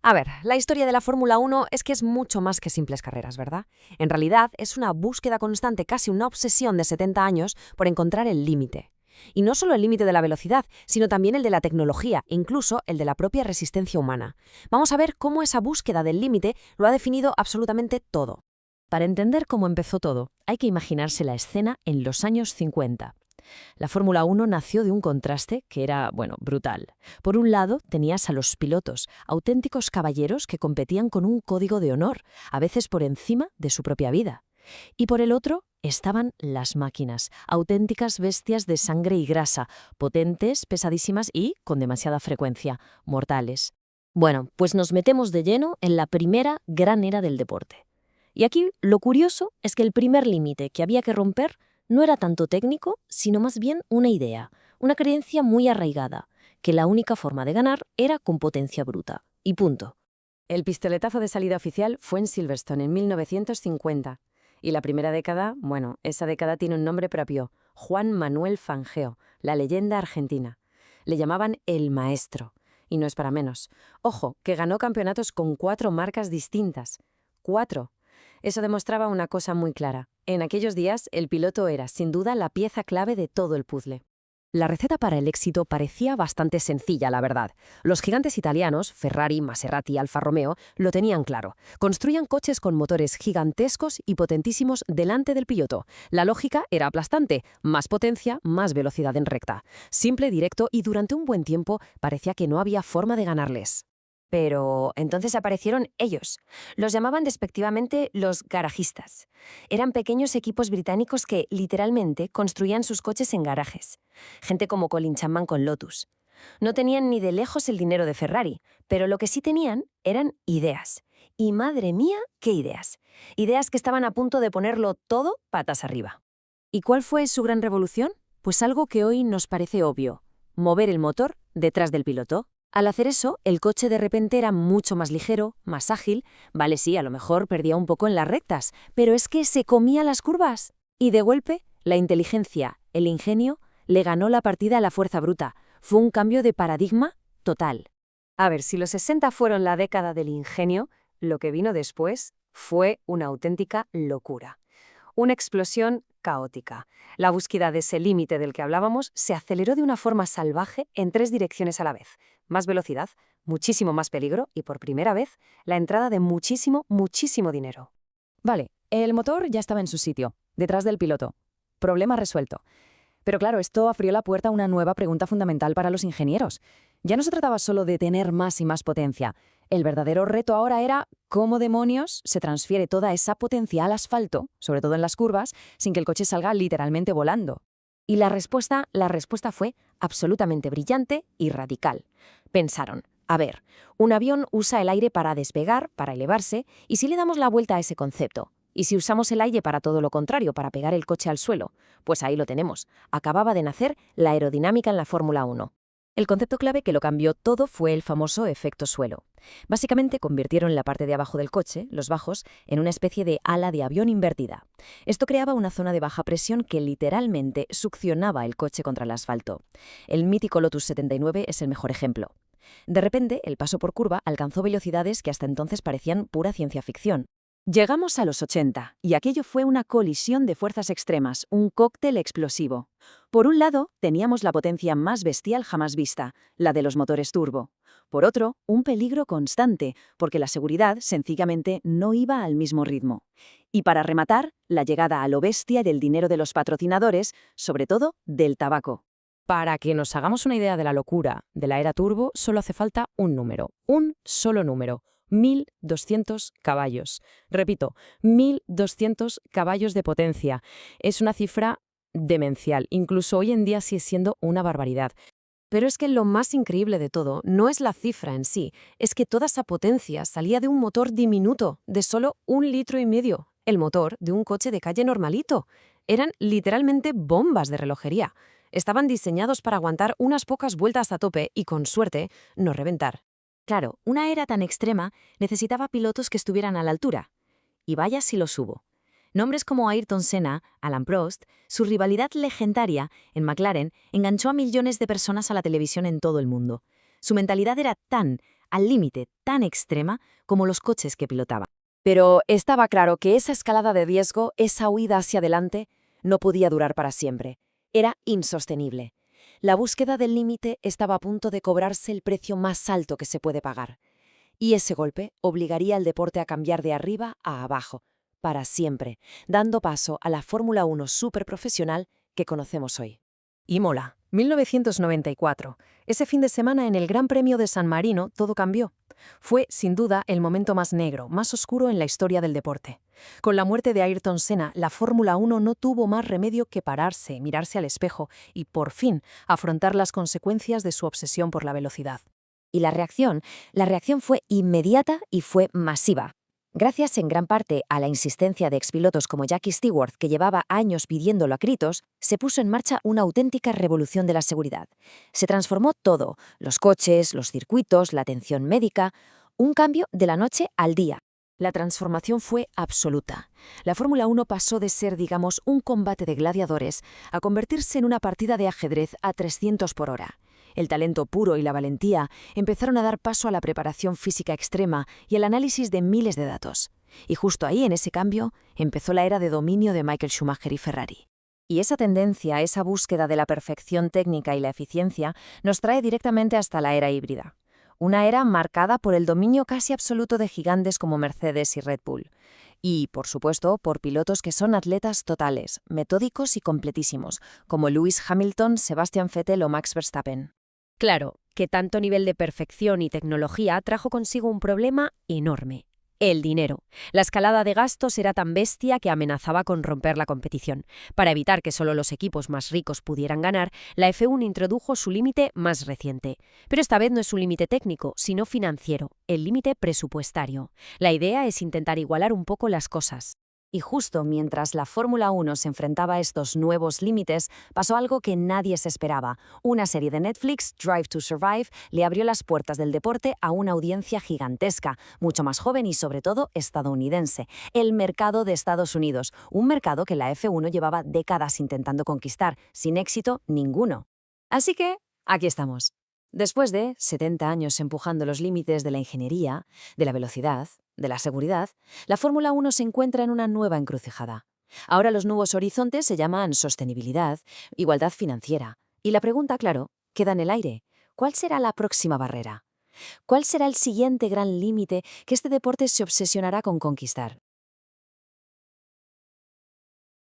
A ver, la historia de la Fórmula 1 es que es mucho más que simples carreras, ¿verdad? En realidad es una búsqueda constante, casi una obsesión de 70 años por encontrar el límite. Y no solo el límite de la velocidad, sino también el de la tecnología, e incluso el de la propia resistencia humana. Vamos a ver cómo esa búsqueda del límite lo ha definido absolutamente todo. Para entender cómo empezó todo, hay que imaginarse la escena en los años 50. La Fórmula 1 nació de un contraste que era, brutal. Por un lado, tenías a los pilotos, auténticos caballeros que competían con un código de honor, a veces por encima de su propia vida. Y por el otro, estaban las máquinas, auténticas bestias de sangre y grasa, potentes, pesadísimas y, con demasiada frecuencia, mortales. Bueno, pues nos metemos de lleno en la primera gran era del deporte. Y aquí lo curioso es que el primer límite que había que romper no era tanto técnico, sino más bien una idea, una creencia muy arraigada, que la única forma de ganar era con potencia bruta. Y punto. El pistoletazo de salida oficial fue en Silverstone en 1950. Y la primera década, esa década tiene un nombre propio, Juan Manuel Fangio, la leyenda argentina. Le llamaban el maestro. Y no es para menos. Ojo, que ganó campeonatos con 4 marcas distintas. 4. Eso demostraba una cosa muy clara. En aquellos días, el piloto era, sin duda, la pieza clave de todo el puzzle. La receta para el éxito parecía bastante sencilla, la verdad. Los gigantes italianos, Ferrari, Maserati, Alfa Romeo, lo tenían claro. Construían coches con motores gigantescos y potentísimos delante del piloto. La lógica era aplastante: más potencia, más velocidad en recta. Simple, directo y durante un buen tiempo parecía que no había forma de ganarles. Pero entonces aparecieron ellos. Los llamaban despectivamente los garajistas. Eran pequeños equipos británicos que, literalmente, construían sus coches en garajes. Gente como Colin Chapman con Lotus. No tenían ni de lejos el dinero de Ferrari, pero lo que sí tenían eran ideas. Y madre mía, qué ideas. Ideas que estaban a punto de ponerlo todo patas arriba. ¿Y cuál fue su gran revolución? Pues algo que hoy nos parece obvio: mover el motor detrás del piloto. Al hacer eso, el coche de repente era mucho más ligero, más ágil. Vale, sí, a lo mejor perdía un poco en las rectas, pero es que se comía las curvas. Y de golpe, la inteligencia, el ingenio, le ganó la partida a la fuerza bruta. Fue un cambio de paradigma total. A ver, si los 60 fueron la década del ingenio, lo que vino después fue una auténtica locura. Una explosión caótica. La búsqueda de ese límite del que hablábamos se aceleró de una forma salvaje en 3 direcciones a la vez. Más velocidad, muchísimo más peligro y, por primera vez, la entrada de muchísimo dinero. Vale, el motor ya estaba en su sitio, detrás del piloto. Problema resuelto. Pero claro, esto abrió la puerta a una nueva pregunta fundamental para los ingenieros. Ya no se trataba solo de tener más y más potencia. El verdadero reto ahora era cómo demonios se transfiere toda esa potencia al asfalto, sobre todo en las curvas, sin que el coche salga literalmente volando. Y la respuesta fue absolutamente brillante y radical. Pensaron: a ver, un avión usa el aire para despegar, para elevarse, ¿y si le damos la vuelta a ese concepto? ¿Y si usamos el aire para todo lo contrario, para pegar el coche al suelo? Pues ahí lo tenemos. Acababa de nacer la aerodinámica en la Fórmula 1. El concepto clave que lo cambió todo fue el famoso efecto suelo. Básicamente convirtieron la parte de abajo del coche, los bajos, en una especie de ala de avión invertida. Esto creaba una zona de baja presión que literalmente succionaba el coche contra el asfalto. El mítico Lotus 79 es el mejor ejemplo. De repente, el paso por curva alcanzó velocidades que hasta entonces parecían pura ciencia ficción. Llegamos a los 80, y aquello fue una colisión de fuerzas extremas, un cóctel explosivo. Por un lado, teníamos la potencia más bestial jamás vista, la de los motores turbo. Por otro, un peligro constante, porque la seguridad sencillamente no iba al mismo ritmo. Y para rematar, la llegada a lo bestia del dinero de los patrocinadores, sobre todo del tabaco. Para que nos hagamos una idea de la locura de la era turbo, solo hace falta un número, un solo número: 1.200 caballos. Repito, 1.200 caballos de potencia. Es una cifra demencial. Incluso hoy en día sigue siendo una barbaridad. Pero es que lo más increíble de todo no es la cifra en sí, es que toda esa potencia salía de un motor diminuto, de solo 1,5 litros, el motor de un coche de calle normalito. Eran literalmente bombas de relojería. Estaban diseñados para aguantar unas pocas vueltas a tope y, con suerte, no reventar. Claro, una era tan extrema necesitaba pilotos que estuvieran a la altura. Y vaya si los hubo. Nombres como Ayrton Senna, Alain Prost, su rivalidad legendaria en McLaren enganchó a millones de personas a la televisión en todo el mundo. Su mentalidad era tan, al límite tan extrema como los coches que pilotaban. Pero estaba claro que esa escalada de riesgo, esa huida hacia adelante, no podía durar para siempre. Era insostenible. La búsqueda del límite estaba a punto de cobrarse el precio más alto que se puede pagar. Y ese golpe obligaría al deporte a cambiar de arriba a abajo, para siempre, dando paso a la Fórmula 1 superprofesional que conocemos hoy. Imola, 1994. Ese fin de semana en el Gran Premio de San Marino todo cambió. Fue, sin duda, el momento más negro, más oscuro en la historia del deporte. Con la muerte de Ayrton Senna, la Fórmula 1 no tuvo más remedio que pararse, mirarse al espejo y, por fin, afrontar las consecuencias de su obsesión por la velocidad. Y la reacción fue inmediata y fue masiva. Gracias en gran parte a la insistencia de expilotos como Jackie Stewart, que llevaba años pidiéndolo a gritos, se puso en marcha una auténtica revolución de la seguridad. Se transformó todo, los coches, los circuitos, la atención médica, un cambio de la noche al día. La transformación fue absoluta. La Fórmula 1 pasó de ser, digamos, un combate de gladiadores a convertirse en una partida de ajedrez a 300 por hora. El talento puro y la valentía empezaron a dar paso a la preparación física extrema y el análisis de miles de datos. Y justo ahí, en ese cambio, empezó la era de dominio de Michael Schumacher y Ferrari. Y esa tendencia, esa búsqueda de la perfección técnica y la eficiencia, nos trae directamente hasta la era híbrida. Una era marcada por el dominio casi absoluto de gigantes como Mercedes y Red Bull. Y, por supuesto, por pilotos que son atletas totales, metódicos y completísimos, como Lewis Hamilton, Sebastian Vettel o Max Verstappen. Claro, que tanto nivel de perfección y tecnología trajo consigo un problema enorme: el dinero. La escalada de gastos era tan bestia que amenazaba con romper la competición. Para evitar que solo los equipos más ricos pudieran ganar, la F1 introdujo su límite más reciente. Pero esta vez no es un límite técnico, sino financiero, el límite presupuestario. La idea es intentar igualar un poco las cosas. Y justo mientras la Fórmula 1 se enfrentaba a estos nuevos límites, pasó algo que nadie se esperaba. Una serie de Netflix, Drive to Survive, le abrió las puertas del deporte a una audiencia gigantesca, mucho más joven y sobre todo estadounidense. El mercado de Estados Unidos, un mercado que la F1 llevaba décadas intentando conquistar, sin éxito ninguno. Así que, aquí estamos. Después de 70 años empujando los límites de la ingeniería, de la velocidad, de la seguridad, la Fórmula 1 se encuentra en una nueva encrucijada. Ahora los nuevos horizontes se llaman sostenibilidad, igualdad financiera. Y la pregunta, claro, queda en el aire. ¿Cuál será la próxima barrera? ¿Cuál será el siguiente gran límite que este deporte se obsesionará con conquistar?